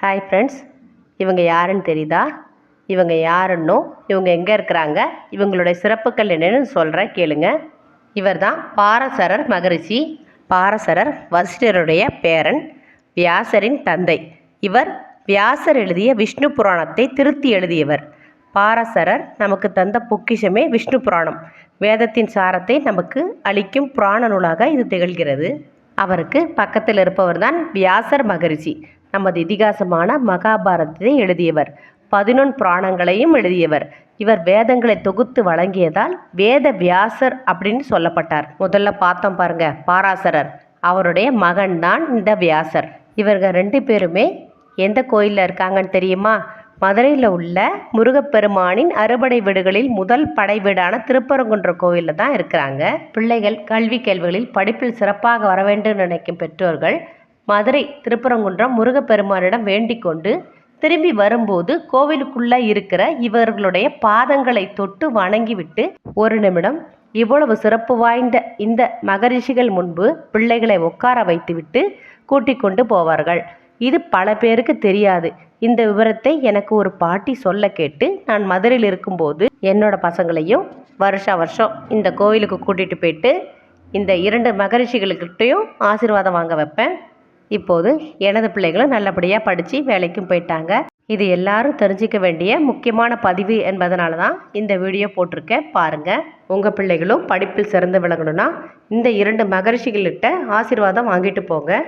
Hi friends, இவங்க யாருன்னு தெரியுதா? இவங்க யாருன்னோ, இவங்க எங்கே இருக்கிறாங்க, இவங்களுடைய சிறப்புகள் என்னென்னு சொல்கிறேன் கேளுங்க. இவர் தான் பாரசரர் மகரிஷி. பாரசரர் வசிஷ்டருடைய பேரன், வியாசரின் தந்தை. இவர் வியாசர் எழுதிய விஷ்ணு புராணத்தை திருத்தி எழுதியவர். பாரசரர் நமக்கு தந்த பொக்கிஷமே விஷ்ணு புராணம். வேதத்தின் சாரத்தை நமக்கு அளிக்கும் புராண நூலாக இது திகழ்கிறது. அவருக்கு பக்கத்தில் இருப்பவர் தான் வியாசர் மகரிஷி. நமது இதிகாசமான மகாபாரதத்தை எழுதியவர். 11 புராணங்களையும் எழுதியவர். இவர் வேதங்களை தொகுத்து வழங்கியதால் வேத வியாசர் அப்படின்னு சொல்லப்பட்டார். முதல்ல பார்த்தோம் பாருங்க, பாராசரர். அவருடைய மகன் தான் இந்த வியாசர். இவர்கள் 2 பேருமே எந்த கோயிலில் இருக்காங்கன்னு தெரியுமா? மதுரையில் உள்ள முருகப்பெருமானின் அறுபடை வீடுகளில் முதல் படை வீடான திருப்பரங்குன்ற கோயிலில் தான் இருக்கிறாங்க. பிள்ளைகள் கல்வி கேள்விகளில் படிப்பில் சிறப்பாக வர வேண்டும் நினைக்கும் பெற்றோர்கள் மதுரை திருப்பரங்குன்றம் முருகப்பெருமானிடம் வேண்டிக் கொண்டு திரும்பி வரும்போது கோவிலுக்குள்ளே இருக்கிற இவர்களுடைய பாதங்களை தொட்டு வணங்கிவிட்டு ஒரு நிமிடம் இவ்வளவு சிறப்பு வாய்ந்த இந்த மகரிஷிகள் முன்பு பிள்ளைகளை உட்கார வைத்துவிட்டு கூட்டிக் கொண்டு போவார்கள். இது பல பேருக்கு தெரியாது. இந்த விவரத்தை எனக்கு ஒரு பாட்டி சொல்ல கேட்டு நான் மதுரையில் இருக்கும்போது என்னோட பசங்களையும் வருஷம் இந்த கோவிலுக்கு கூட்டிகிட்டு போயிட்டு இந்த 2 மகரிஷிகளுக்கிட்டையும் ஆசீர்வாதம் வாங்க வைப்பேன். இப்போது எனது பிள்ளைகளும் நல்லபடியாக படித்து வேலைக்கும் போயிட்டாங்க. இது எல்லாரும் தெரிஞ்சிக்க வேண்டிய முக்கியமான பதிவு என்பதனால தான் இந்த வீடியோ போட்டிருக்கேன். பாருங்கள், உங்கள் பிள்ளைகளும் படிப்பில் சிறந்து விளங்கணும்னா இந்த 2 மகரிஷிகள்கிட்ட ஆசீர்வாதம் வாங்கிட்டு போங்க.